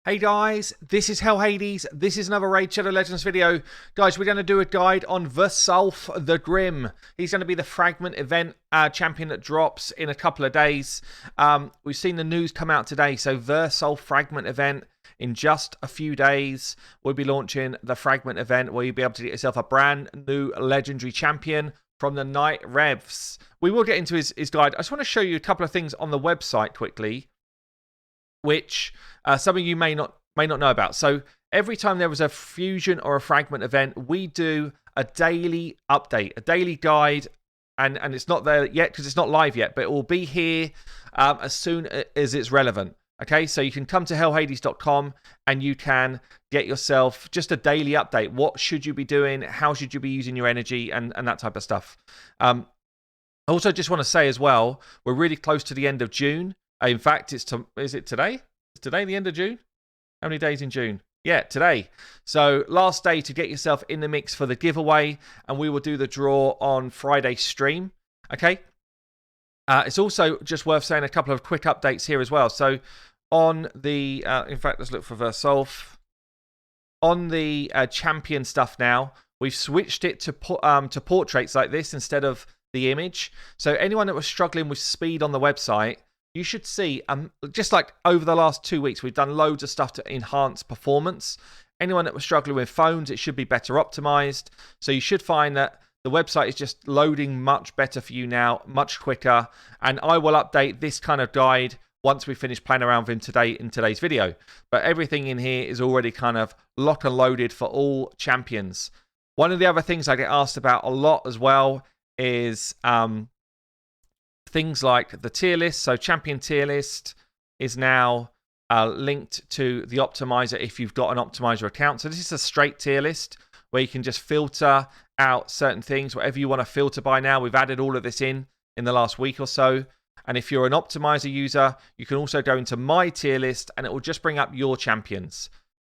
Hey guys, this is Hell Hades. This is another Raid Shadow Legends video. Guys, we're going to do a guide on Versulf the Grim. He's going to be the Fragment event champion that drops in a couple of days. We've seen the news come out today. So Versulf Fragment event in just a few days. We'll be launching the Fragment event where you'll be able to get yourself a brand new legendary champion from the Night Revs. We will get into his guide. I just want to show you a couple of things on the website quickly, which some of you may not know about. So every time there was a fusion or a fragment event, we do a daily update, a daily guide, and it's not there yet because it's not live yet, but it will be here as soon as it's relevant. Okay, so you can come to hellhades.com and you can get yourself just a daily update. What should you be doing? How should you be using your energy and that type of stuff? I also just want to say as well, we're really close to the end of June. In fact, is it today? Is today the end of June? How many days in June? Yeah, today. So last day to get yourself in the mix for the giveaway, and we will do the draw on Friday stream. Okay. It's also just worth saying a couple of quick updates here as well. So on the, in fact, let's look for Versulf. On the champion stuff now, we've switched it to portraits like this instead of the image. So anyone that was struggling with speed on the website, you should see, just like over the last 2 weeks, we've done loads of stuff to enhance performance. Anyone that was struggling with phones, it should be better optimized. So you should find that the website is just loading much better for you now, much quicker. And I will update this kind of guide once we finish playing around with him today in today's video. But everything in here is already kind of locked and loaded for all champions. One of the other things I get asked about a lot as well is things like the tier list. So champion tier list is now linked to the optimizer if you've got an optimizer account. So this is a straight tier list where you can just filter out certain things, whatever you want to filter by now. We've added all of this in the last week or so. And if you're an optimizer user, you can also go into my tier list and it will just bring up your champions.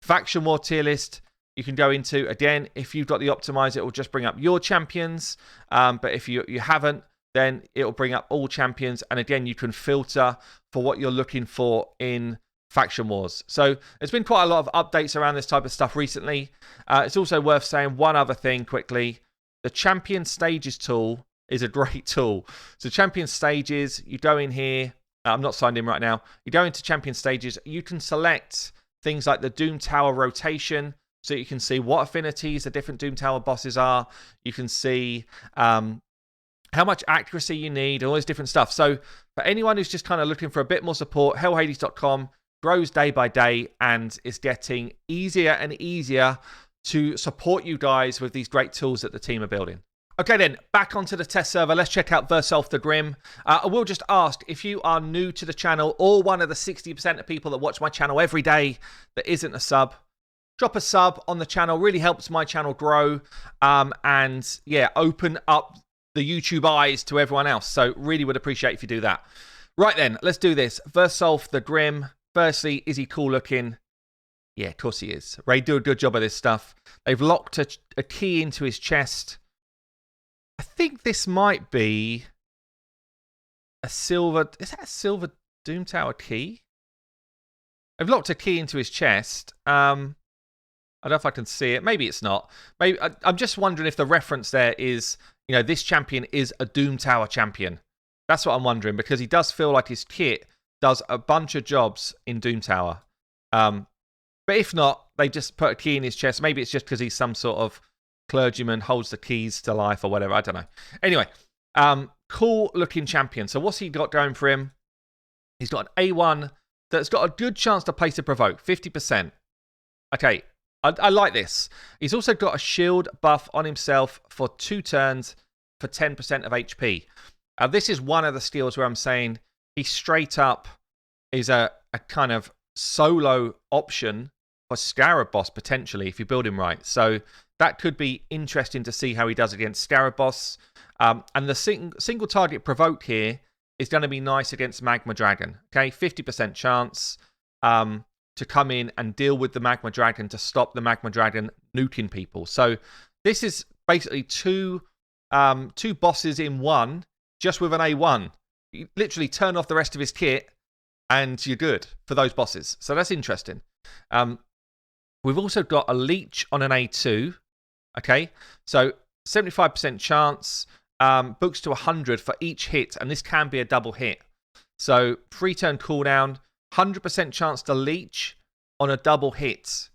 Faction War tier list, you can go into, again, if you've got the optimizer, it will just bring up your champions. But if you haven't, then it'll bring up all champions. And again, you can filter for what you're looking for in Faction Wars. So there's been quite a lot of updates around this type of stuff recently. It's also worth saying one other thing quickly. The Champion Stages tool is a great tool. So Champion Stages, you go in here. I'm not signed in right now. You go into Champion Stages. You can select things like the Doom Tower rotation. So you can see what affinities the different Doom Tower bosses are. You can see how much accuracy you need, all this different stuff. So for anyone who's just kind of looking for a bit more support, hellhades.com grows day by day and is getting easier and easier to support you guys with these great tools that the team are building. Okay then, back onto the test server. Let's check out Versulf the Grim. I will just ask, if you are new to the channel or one of the 60% of people that watch my channel every day that isn't a sub, drop a sub on the channel. Really helps my channel grow and yeah, open up the YouTube eyes to everyone else. So really would appreciate if you do that. Right then, let's do this. Versulf the Grim. Firstly, is he cool looking? Yeah, of course he is. Raid do a good job of this stuff. They've locked a key into his chest. I think this might be a silver... Is that a silver Doom Tower key? They've locked a key into his chest. I don't know if I can see it. Maybe it's not. Maybe I'm just wondering if the reference there is, you know, this champion is a Doom Tower champion. That's what I'm wondering, because he does feel like his kit does a bunch of jobs in Doom Tower. But if not, they just put a key in his chest. Maybe it's just because he's some sort of clergyman, holds the keys to life or whatever. I don't know. Anyway, cool looking champion. So what's he got going for him? He's got an A1 that's got a good chance to place a provoke, 50%. Okay, I like this. He's also got a shield buff on himself for 2 turns for 10% of HP. This is one of the skills where I'm saying he straight up is a kind of solo option for Scarab boss, potentially, if you build him right. So that could be interesting to see how he does against Scarab boss. And the single target provoke here is going to be nice against Magma Dragon. Okay, 50% chance to come in and deal with the Magma Dragon to stop the Magma Dragon nuking people. So this is basically two bosses in one, just with an A1. You literally turn off the rest of his kit and you're good for those bosses. So that's interesting. We've also got a leech on an A2. Okay, so 75% chance, books to 100 for each hit, and this can be a double hit. So 3-turn cooldown, 100% chance to leech on a double hit.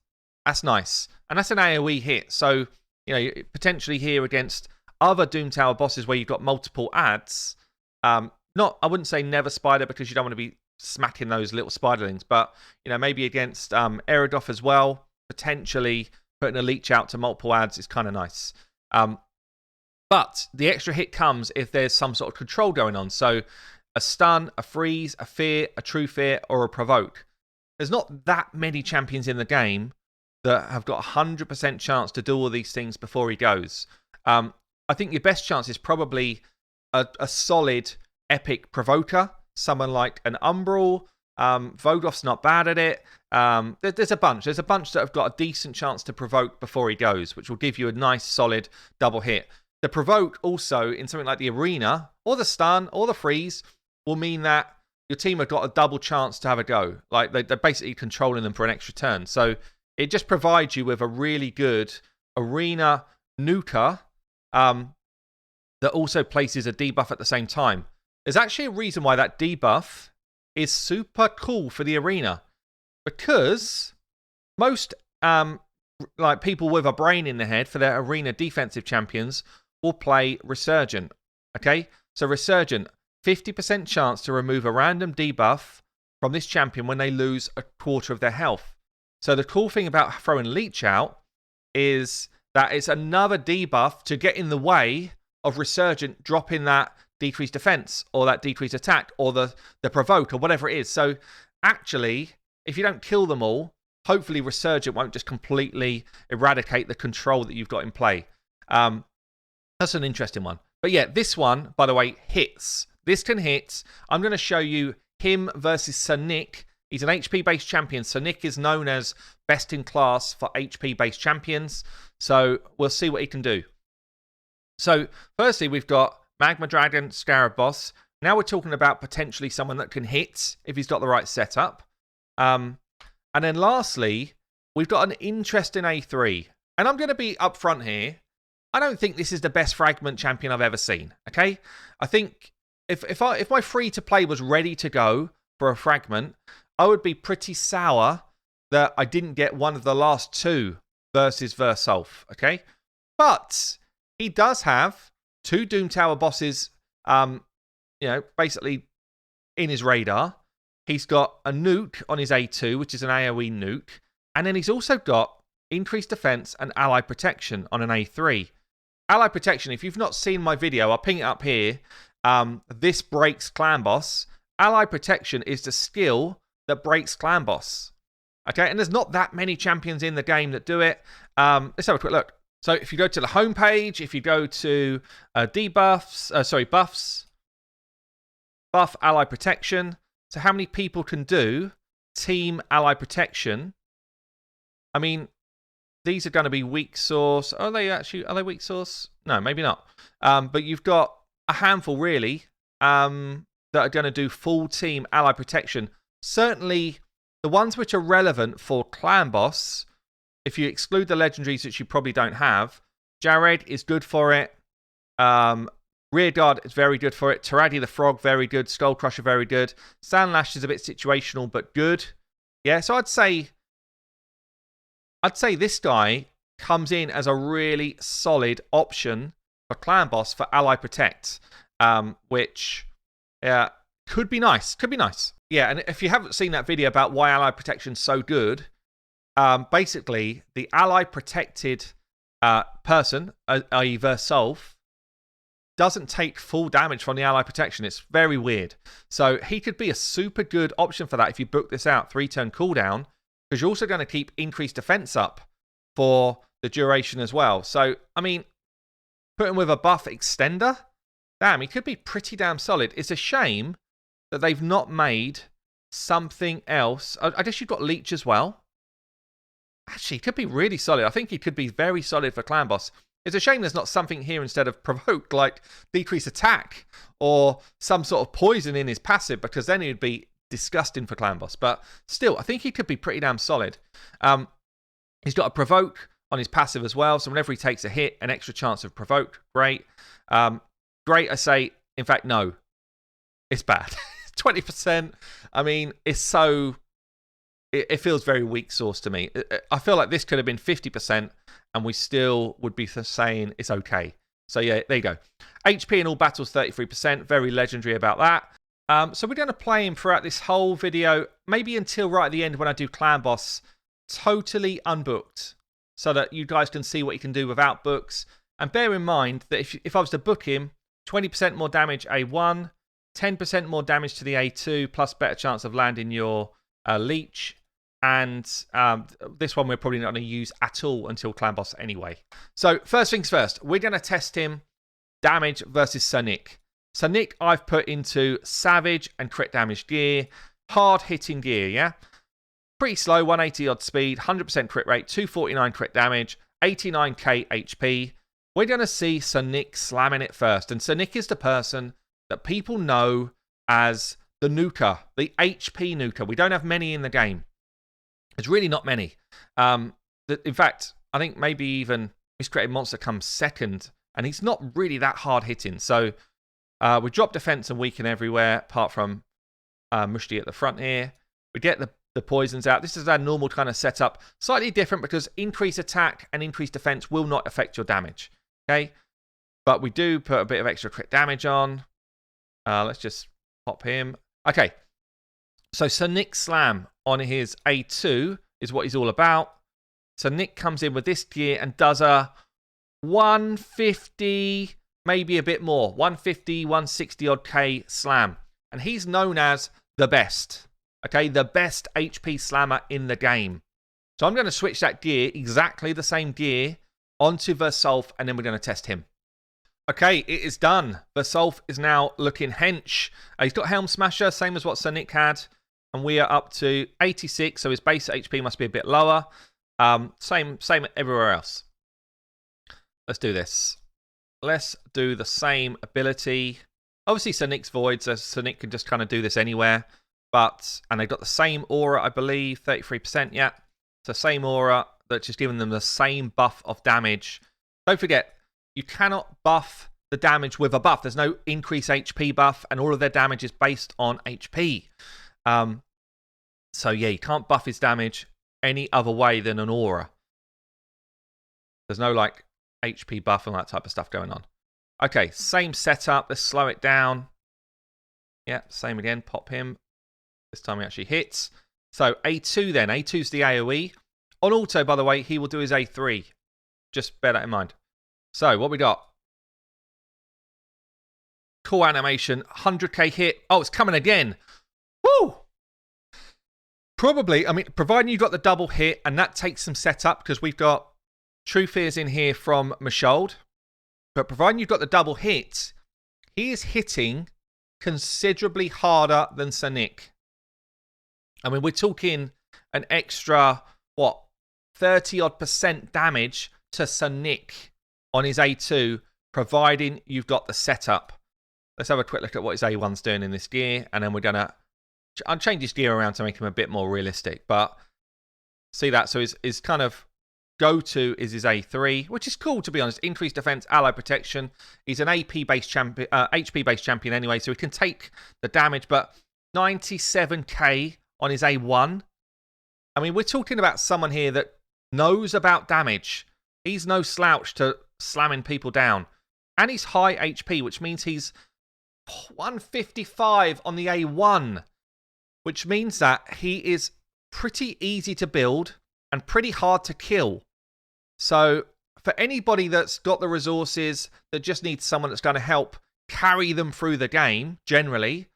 That's nice. And that's an AoE hit. So, you know, potentially here against other Doom Tower bosses where you've got multiple adds. I wouldn't say never spider because you don't want to be smacking those little spiderlings, but, you know, maybe against Eridoff as well, potentially putting a leech out to multiple adds is kind of nice. But the extra hit comes if there's some sort of control going on. So a stun, a freeze, a fear, a true fear, or a provoke. There's not that many champions in the game that have got a 100% chance to do all these things before he goes. I think your best chance is probably a solid epic provoker, someone like an Umbral. Vogoth's not bad at it. There's a bunch. There's a bunch that have got a decent chance to provoke before he goes, which will give you a nice solid double hit. The provoke also in something like the arena or the stun or the freeze will mean that your team have got a double chance to have a go. Like they're basically controlling them for an extra turn. So it just provides you with a really good arena nuker that also places a debuff at the same time. There's actually a reason why that debuff is super cool for the arena, because most like people with a brain in their head for their arena defensive champions will play Resurgent. Okay, so Resurgent, 50% chance to remove a random debuff from this champion when they lose a quarter of their health. So the cool thing about throwing Leech out is that it's another debuff to get in the way of Resurgent dropping that decreased defense or that decreased attack or the provoke or whatever it is. So actually, if you don't kill them all, hopefully Resurgent won't just completely eradicate the control that you've got in play. That's an interesting one. But yeah, this one, by the way, hits. This can hit. I'm going to show you him versus Sir Nick. He's an HP-based champion. Sir Nick is known as best in class for HP-based champions. So we'll see what he can do. So firstly, we've got Magma Dragon, Scarab boss. Now we're talking about potentially someone that can hit if he's got the right setup. And then lastly, we've got an interesting A3. And I'm going to be upfront here. I don't think this is the best Fragment champion I've ever seen. Okay? I think if my free-to-play was ready to go for a Fragment, I would be pretty sour that I didn't get one of the last two versus Versulf. Okay? But he does have two Doom Tower bosses, basically in his radar. He's got a nuke on his A2, which is an AoE nuke. And then he's also got increased defense and ally protection on an A3. Ally protection, if you've not seen my video, I'll ping it up here. This breaks clan boss. Ally protection is the skill that breaks clan boss. Okay, and there's not that many champions in the game that do it. Let's have a quick look. So if you go to the home page, if you go to buffs, buff ally protection. So how many people can do team ally protection? I mean, these are going to be weak source. Are they weak source? No, maybe not. But you've got a handful really that are going to do full team ally protection. Certainly the ones which are relevant for clan boss, if you exclude the legendaries which you probably don't have, Jared is good for it. Rearguard is very good for it. Taradi the Frog, very good. Skullcrusher, very good. Sandlash is a bit situational, but good. Yeah, so I'd say this guy comes in as a really solid option for clan boss for ally protect, which could be nice. Could be nice. Yeah, and if you haven't seen that video about why ally protection's so good, basically the ally protected person, i.e. Versulf, doesn't take full damage from the ally protection. It's very weird. So he could be a super good option for that if you book this out 3-turn cooldown, because you're also going to keep increased defense up for the duration as well. So, I mean, put him with a buff extender, damn, he could be pretty damn solid. It's a shame that they've not made something else. I guess you've got Leech as well. Actually, he could be really solid. I think he could be very solid for clan boss. It's a shame there's not something here instead of provoke, like decrease attack or some sort of poison in his passive, because then he'd be disgusting for clan boss. But still, I think he could be pretty damn solid. He's got a provoke on his passive as well. So whenever he takes a hit, an extra chance of provoke. Great. Great, I say. In fact, no. It's bad. 20%. I mean, it's so... It feels very weak sauce to me. I feel like this could have been 50% and we still would be saying it's okay. So yeah, there you go. HP in all battles, 33%. Very legendary about that. So we're going to play him throughout this whole video, maybe until right at the end when I do clan boss, totally unbooked, so that you guys can see what he can do without books. And bear in mind that if I was to book him, 20% more damage A1, 10% more damage to the A2, plus better chance of landing your leech. And this one we're probably not going to use at all until clan boss anyway. So first things first, we're going to test him damage versus Sir Nick. Sir Nick I've put into savage and crit damage gear, hard hitting gear, yeah? Pretty slow, 180 odd speed, 100% crit rate, 249 crit damage, 89k HP. We're going to see Sir Nick slamming it first. And Sir Nick is the person that people know as the nuker, the HP nuker. We don't have many in the game. There's really not many. In fact, I think maybe even Miscreated Monster comes second, and he's not really that hard hitting. So we drop defense and weaken everywhere, apart from Mushti at the front here. We get the poisons out. This is our normal kind of setup. Slightly different because increased attack and increased defense will not affect your damage. Okay? But we do put a bit of extra crit damage on. Let's just pop him. Okay. So Sir Nick Slam on his A2 is what he's all about. So Nick comes in with this gear and does a 150, maybe a bit more, 150, 160 odd K slam. And he's known as the best. Okay, the best HP slammer in the game. So I'm going to switch that gear, exactly the same gear, onto Versulf, and then we're going to test him. Okay, it is done. Versulf is now looking hench. He's got Helm Smasher, same as what Sir Nick had. And we are up to 86, so his base HP must be a bit lower. Same everywhere else. Let's do this. Let's do the same ability. Obviously, Sir Nick's Void, so Sir Nick can just kind of do this anywhere. And they've got the same aura, I believe, 33%, yeah. So same aura, that's just giving them the same buff of damage. Don't forget, you cannot buff the damage with a buff. There's no increase HP buff, and all of their damage is based on HP. So yeah, you can't buff his damage any other way than an aura. There's no like HP buff and that type of stuff going on. Okay, same setup. Let's slow it down. Yeah, same again. Pop him. This time he actually hits. So A2 then. A2's the AoE. On auto, by the way, he will do his A3. Just bear that in mind. So what we got? Cool animation. 100k hit. Oh, it's coming again. Woo! Probably, I mean, providing you've got the double hit, and that takes some setup because we've got True Fears in here from Mashold. But providing you've got the double hit, he is hitting considerably harder than Sir Nick. I mean, we're talking an extra, 30-odd% damage to Sir Nick on his A2, providing you've got the setup. Let's have a quick look at what his A1's doing in this gear, and then we're going to... I'll change his gear around to make him a bit more realistic. But see that? So his kind of go-to is his A3, which is cool, to be honest. Increased defense, ally protection. He's an AP-based champion, HP-based champion anyway, so he can take the damage. But 97k on his A1. I mean, we're talking about someone here that knows about damage. He's no slouch to slamming people down. And he's high HP, which means he's 155 on the A1. Which means that he is pretty easy to build and pretty hard to kill. So for anybody that's got the resources, that just needs someone that's going to help carry them through the game, generally,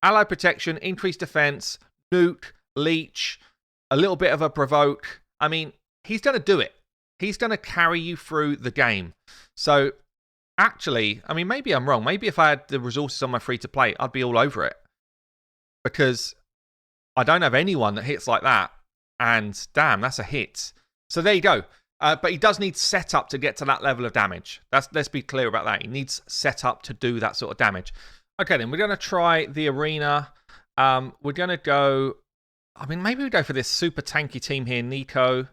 ally protection, increased defense, nuke, leech, a little bit of a provoke. I mean, he's going to do it. He's going to carry you through the game. So actually, I mean, maybe I'm wrong. Maybe if I had the resources on my free-to-play, I'd be all over it. Because I don't have anyone that hits like that. And damn, that's a hit. So there you go. But he does need setup to get to that level of damage. Let's be clear about that. He needs setup to do that sort of damage. Okay, then we're going to try the arena. We're going to go... I mean, maybe we go for this super tanky team here, Nico.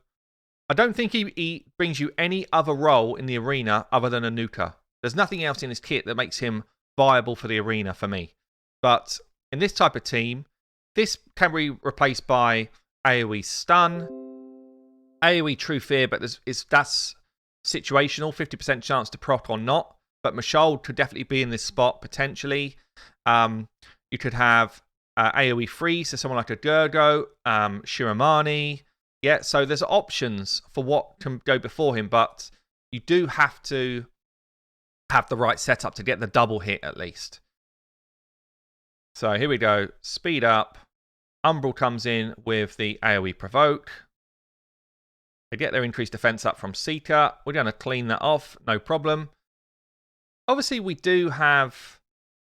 I don't think he brings you any other role in the arena other than a nuker. There's nothing else in his kit that makes him viable for the arena for me. But in this type of team, this can be replaced by AoE Stun, AoE True Fear, but that's situational, 50% chance to proc or not. But Mashold could definitely be in this spot, potentially. You could have AoE Freeze, so someone like a Gurgo, Shiramani. Yeah, so there's options for what can go before him, but you do have to have the right setup to get the double hit at least. So here we go. Speed up. Umbral comes in with the AoE Provoke. They get their increased defense up from Seeker. We're going to clean that off, no problem. Obviously, we do have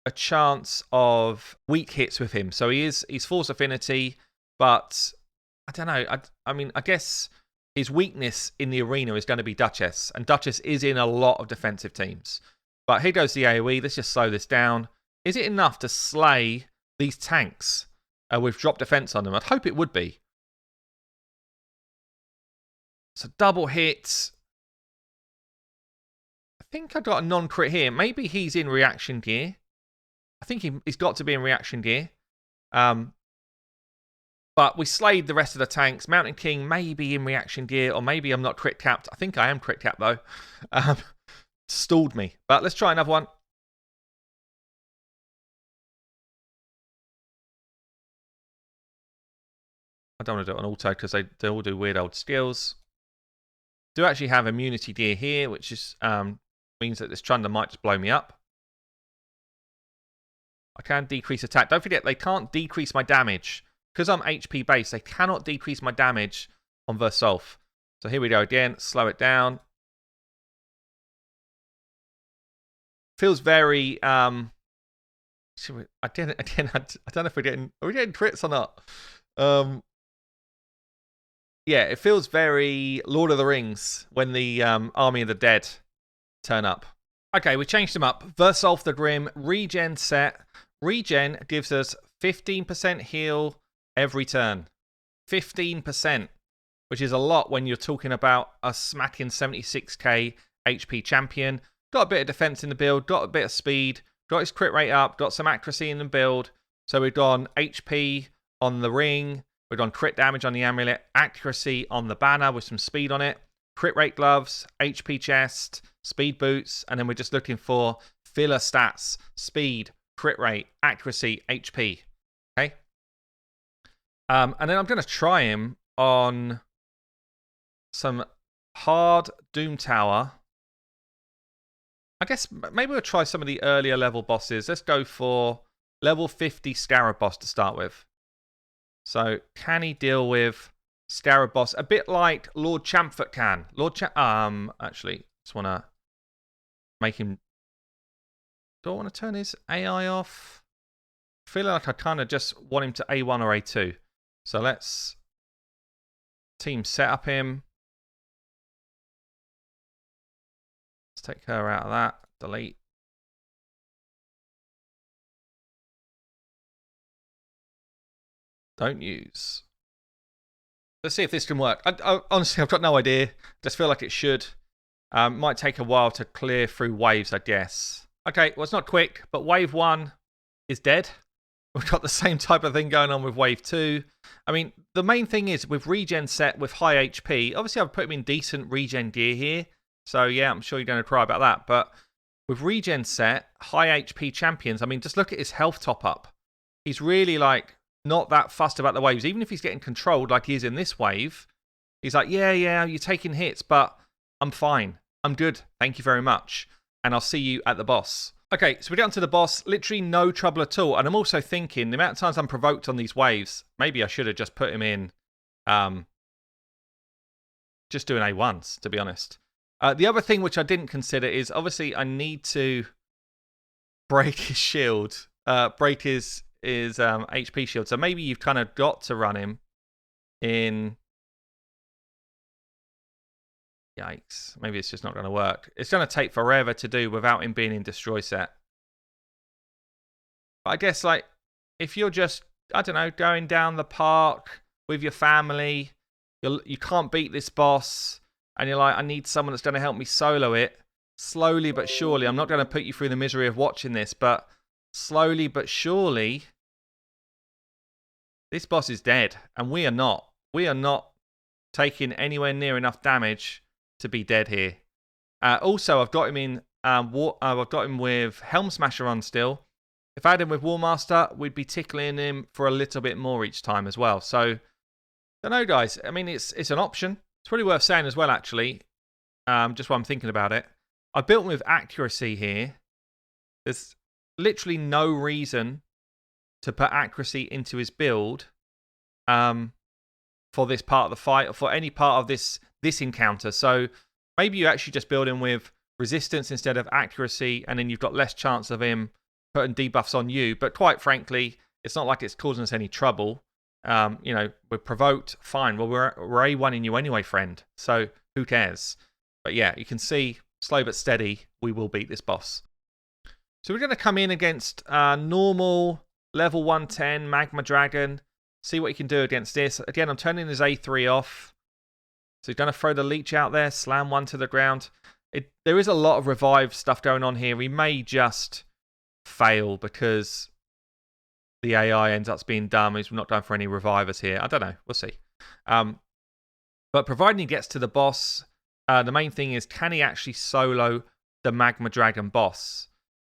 a chance of weak hits with him. So he's Force Affinity, but I don't know. I mean, I guess his weakness in the arena is going to be Duchess, and Duchess is in a lot of defensive teams. But here goes the AoE. Let's just slow this down. Is it enough to slay these tanks with drop defense on them? I'd hope it would be. So double hit. I think I got a non-crit here. Maybe he's in reaction gear. I think he's got to be in reaction gear. But we slayed the rest of the tanks. Mountain King maybe in reaction gear, or maybe I'm not crit capped. I think I am crit capped though. Stalled me. But let's try another one. I don't want to do it on auto because they all do weird old skills. Do actually have immunity gear here, which is means that this Chunder might just blow me up. I can decrease attack. Don't forget, they can't decrease my damage. Because I'm HP based, they cannot decrease my damage on Versulf. So here we go again. Slow it down. Feels very... I don't know if are we getting crits or not. Yeah, it feels very Lord of the Rings when the Army of the Dead turn up. Okay, we changed them up. Versulf the Grim, regen set. Regen gives us 15% heal every turn. 15%, which is a lot when you're talking about a smacking 76k HP champion. Got a bit of defense in the build, got a bit of speed, got his crit rate up, got some accuracy in the build. So we've gone HP on the ring, we've gone crit damage on the amulet, accuracy on the banner with some speed on it, crit rate gloves, HP chest, speed boots, and then we're just looking for filler stats, speed, crit rate, accuracy, HP. Okay. And then I'm going to try him on some hard Doom Tower. I guess maybe we'll try some of the earlier level bosses. Let's go for level 50 Scarab boss to start with. So can he deal with Scarab boss? A bit like Lord Champfort can. Actually, just want to make him... Do I want to turn his AI off? I feel like I kind of just want him to A1 or A2. So let's team setup him. Let's take her out of that. Delete. Don't use. Let's see if this can work. Honestly, I've got no idea. Just feel like it should. Might take a while to clear through waves, I guess. Okay, well, it's not quick, but wave 1 is dead. We've got the same type of thing going on with wave 2. I mean, the main thing is with regen set with high HP, obviously I've put him in decent regen gear here. So yeah, I'm sure you're going to cry about that. But with regen set, high HP champions, I mean, just look at his health top up. He's really like not that fussed about the waves. Even if he's getting controlled like he is in this wave, he's like, yeah, you're taking hits, but I'm fine. I'm good. Thank you very much. And I'll see you at the boss. Okay, so we're down to the boss. Literally no trouble at all. And I'm also thinking, the amount of times I'm provoked on these waves, maybe I should have just put him in, just doing A1s, to be honest. The other thing which I didn't consider is, obviously, I need to break his shield, break his HP shield. So maybe you've kind of got to run him in... Yikes. Maybe it's just not going to work. It's going to take forever to do without him being in destroy set. But I guess, like, if you're just I don't know, going down the park with your family. You can't beat this boss. And you're like, I need someone that's going to help me solo it. Slowly but surely. I'm not going to put you through the misery of watching this. But slowly but surely, this boss is dead. And we are not. We are not taking anywhere near enough damage to be dead here. Also, I've got him in. I've got him with Helm Smasher on still. If I had him with Warmaster, we'd be tickling him for a little bit more each time as well. So, I don't know, guys. I mean, it's an option. It's pretty worth saying as well, actually. Just while I'm thinking about it, I built him with accuracy here. There's literally no reason to put accuracy into his build. For this part of the fight, or for any part of this encounter. So maybe you actually just build him with resistance instead of accuracy, and then you've got less chance of him putting debuffs on you. But quite frankly, it's not like it's causing us any trouble. You know, we're provoked, fine. Well, we're A1ing you anyway, friend. So who cares? But yeah, you can see, slow but steady, we will beat this boss. So we're going to come in against normal level 110 Magma Dragon. See what he can do against this. Again, I'm turning his A3 off. So he's going to throw the leech out there, slam one to the ground. There is a lot of revive stuff going on here. We may just fail because the AI ends up being dumb. He's not going for any revivers here. I don't know. We'll see. But providing he gets to the boss, the main thing is, can he actually solo the Magma Dragon boss?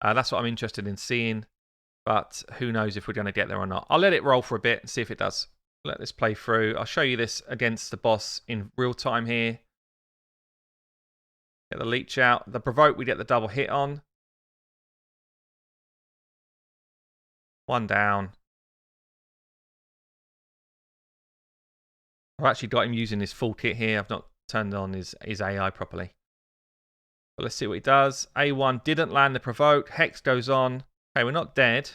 That's what I'm interested in seeing. But who knows if we're going to get there or not. I'll let it roll for a bit and see if it does. Let this play through. I'll show you this against the boss in real time here. Get the leech out. The provoke, we get the double hit on. One down. I've actually got him using his full kit here. I've not turned on his AI properly. But let's see what he does. A1 didn't land the provoke. Hex goes on. Okay, we're not dead.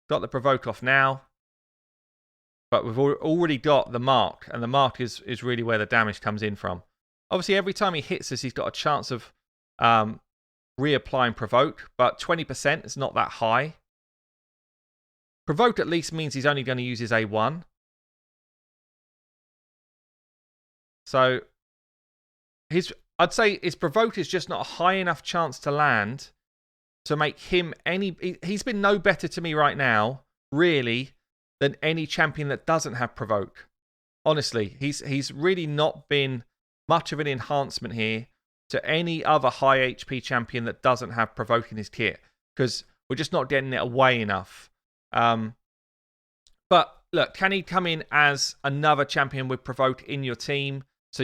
Got the provoke off now. But we've already got the mark. And the mark is really where the damage comes in from. Obviously, every time he hits us, he's got a chance of reapplying provoke. But 20% is not that high. Provoke at least means he's only going to use his A1. So, I'd say his provoke is just not a high enough chance to land to make him any... He's been no better to me right now, really, than any champion that doesn't have provoke. Honestly, he's really not been much of an enhancement here to any other high HP champion that doesn't have provoke in his kit, because we're just not getting it away enough. But look, can he come in as another champion with provoke in your team? So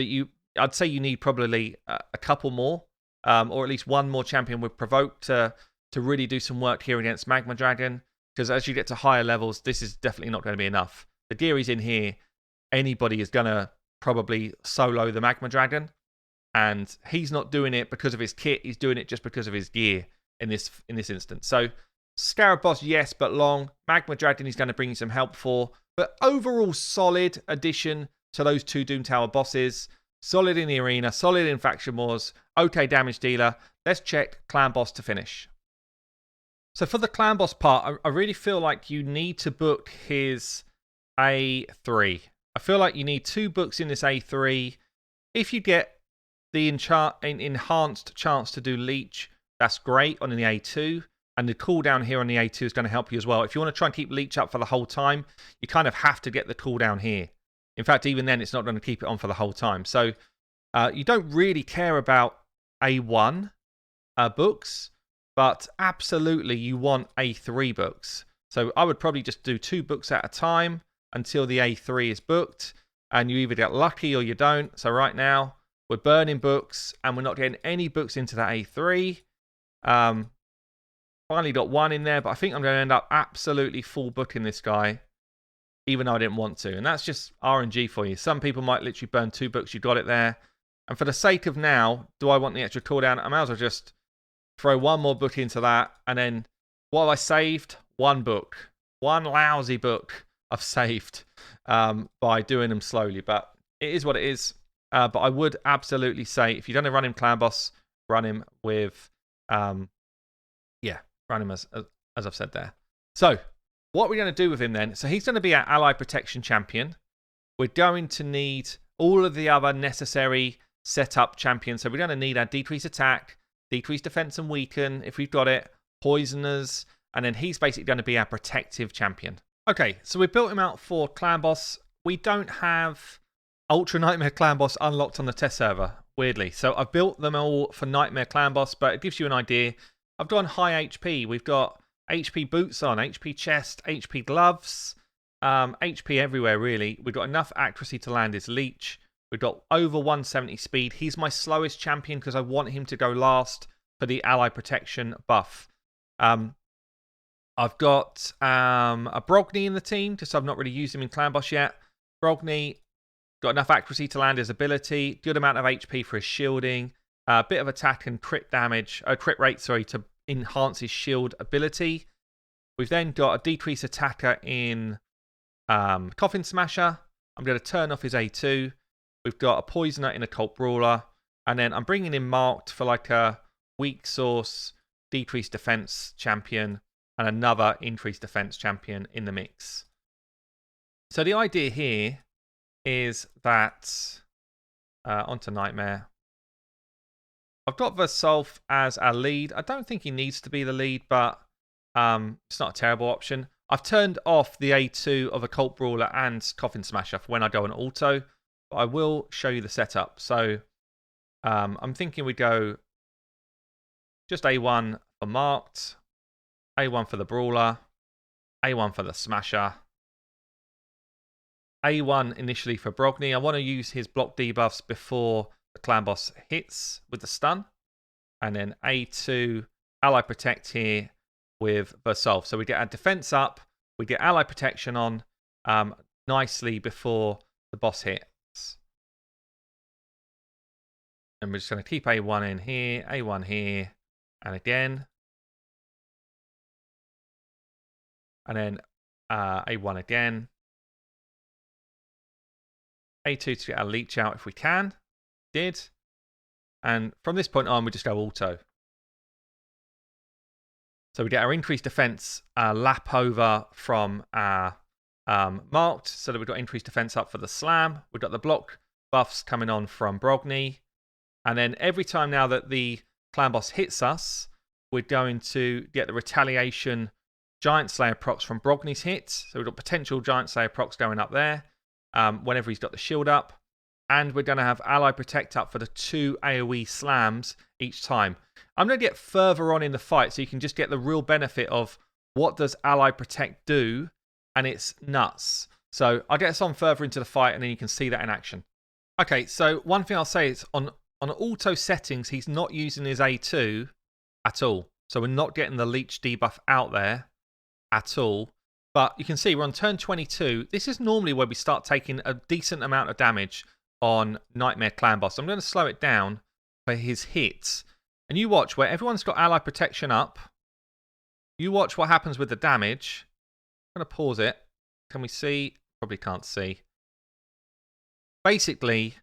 I'd say you need probably a couple more, or at least one more champion with provoke to really do some work here against Magma Dragon. Because as you get to higher levels, this is definitely not going to be enough. The gear he's in here, anybody is going to probably solo the Magma Dragon. And he's not doing it because of his kit. He's doing it just because of his gear in this instance. So, Scarab boss, yes, but long. Magma Dragon he's going to bring you some help for. But overall, solid addition to those two Doom Tower bosses. Solid in the arena, solid in faction wars. Okay, damage dealer. Let's check clan boss to finish. So for the clan boss part, I really feel like you need to book his A3. I feel like you need 2 books in this A3. If you get the enhanced chance to do leech, that's great on the A2. And the cooldown here on the A2 is going to help you as well. If you want to try and keep leech up for the whole time, you kind of have to get the cooldown here. In fact, even then, it's not going to keep it on for the whole time. So you don't really care about A1 books, but absolutely you want A3 books. So I would probably just do 2 books at a time until the A3 is booked. And you either get lucky or you don't. So right now, we're burning books and we're not getting any books into that A3. Finally got 1 in there, but I think I'm going to end up absolutely full booking this guy, even though I didn't want to. And that's just RNG for you. Some people might literally burn 2 books. You got it there. And for the sake of now, do I want the extra cooldown? I might as well just throw 1 more book into that. And then what have I saved? 1 book. 1 lousy book I've saved by doing them slowly. But it is what it is. But I would absolutely say, if you're going to run him clan boss, run him with... run him as I've said there. So, What we're going to do with him then, so he's going to be our ally protection champion. We're going to need all of the other necessary setup champions. So we're going to need our decrease attack, decrease defense and weaken, if we've got it, poisoners, and then he's basically going to be our protective champion. Okay, so we built him out for Clan Boss. We don't have Ultra Nightmare Clan Boss unlocked on the test server, weirdly. So I've built them all for Nightmare Clan Boss, but it gives you an idea. I've gone high HP. We've got HP boots on, HP chest, HP gloves, HP everywhere, really. We've got enough accuracy to land his leech. We've got over 170 speed. He's my slowest champion because I want him to go last for the ally protection buff. I've got a Brogni in the team, just so I've not really used him in Clan Boss yet. Brogni got enough accuracy to land his ability, good amount of HP for his shielding, a bit of attack and crit rate, to enhance his shield ability. We've then got a decrease attacker in Coffin Smasher. I'm going to turn off his A2. We've got a poisoner in Occult Brawler, and then I'm bringing in marked for like a weak source, decreased defense champion, and another increased defense champion in the mix. So the idea here is that onto Nightmare. I've got Versulf as our lead. I don't think he needs to be the lead, but it's not a terrible option. I've turned off the A2 of Occult Brawler and Coffin Smasher for when I go on auto, but I will show you the setup. So I'm thinking we go just A1 for marked, A1 for the Brawler, A1 for the Smasher, A1 initially for Brogni. I want to use his block debuffs before the Clan Boss hits with the stun. And then A2 Ally Protect here with Versulf. So we get our defense up, we get Ally Protection on nicely before the boss hits. And we're just going to keep A1 in here, A1 here, and again. And then A1 again. A2 to get our leech out if we can. Did. And from this point on, we just go auto. So we get our increased defense lap over from our marked, so that we've got increased defense up for the slam. We've got the block buffs coming on from Brogni. And then every time now that the Clan Boss hits us, we're going to get the retaliation Giant Slayer procs from Brogni's hits. So we've got potential Giant Slayer procs going up there whenever he's got the shield up. And we're going to have Ally Protect up for the 2 AoE slams each time. I'm going to get further on in the fight so you can just get the real benefit of what does Ally Protect do, and it's nuts. So I'll get us on further into the fight and then you can see that in action. Okay, so one thing I'll say is on auto settings, he's not using his A2 at all. So we're not getting the leech debuff out there at all. But you can see we're on turn 22. This is normally where we start taking a decent amount of damage on Nightmare Clan Boss. I'm going to slow it down for his hits. And you watch where everyone's got ally protection up. You watch what happens with the damage. I'm going to pause it. Can we see? Probably can't see. Basically,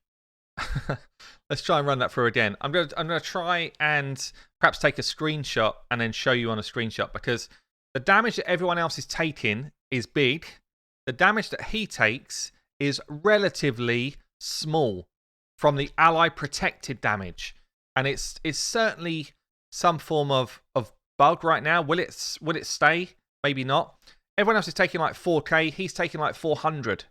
let's try and run that through again. I'm going to try and perhaps take a screenshot and then show you on a screenshot, because the damage that everyone else is taking is big. The damage that he takes is relatively small from the ally protected damage. And it's certainly some form of bug right now. Will it stay? Maybe not. Everyone else is taking like 4k. He's taking like 400.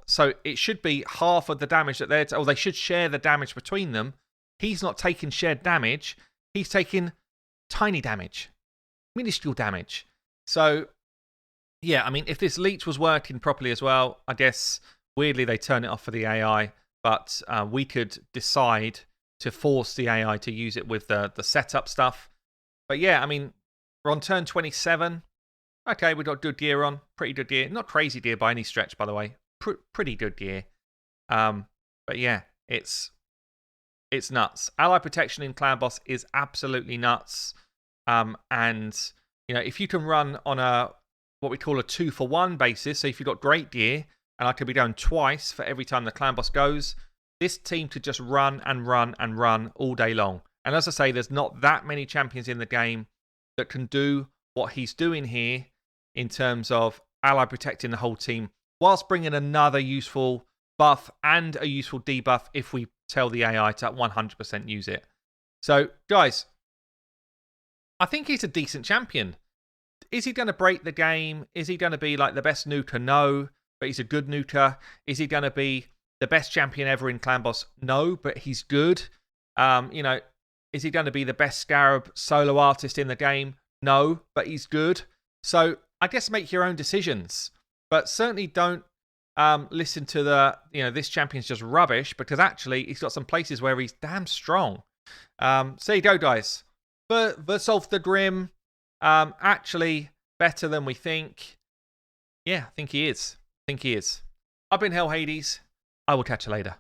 So it should be half of the damage that they're... Or they should share the damage between them. He's not taking shared damage. He's taking tiny damage. Minuscule damage. So, yeah, I mean, if this leech was working properly as well, I guess, weirdly, they turn it off for the AI. But we could decide to force the AI to use it with the setup stuff. But yeah, I mean, we're on turn 27. Okay, we've got good gear on. Pretty good gear. Not crazy gear by any stretch, by the way. Pretty good gear. But yeah, it's nuts. Ally protection in Clan Boss is absolutely nuts. And, you know, if you can run on what we call a 2-for-1 basis, so if you've got great gear, and I could be going twice for every time the Clan Boss goes, this team could just run and run and run all day long. And as I say, there's not that many champions in the game that can do what he's doing here in terms of ally protecting the whole team, whilst bringing another useful buff and a useful debuff if we tell the AI to 100% use it. So, guys, I think he's a decent champion. Is he going to break the game? Is he going to be like the best nuker? No, but he's a good nuker. Is he going to be the best champion ever in Clan Boss? No, but he's good. You know, is he going to be the best Scarab solo artist in the game? No, but he's good. So I guess make your own decisions, but certainly don't listen to the, this champion's just rubbish, because actually he's got some places where he's damn strong. So there you go, guys. Versulf the Grim, actually better than we think. Yeah, I think he is. I've been Hell Hades. I will catch you later.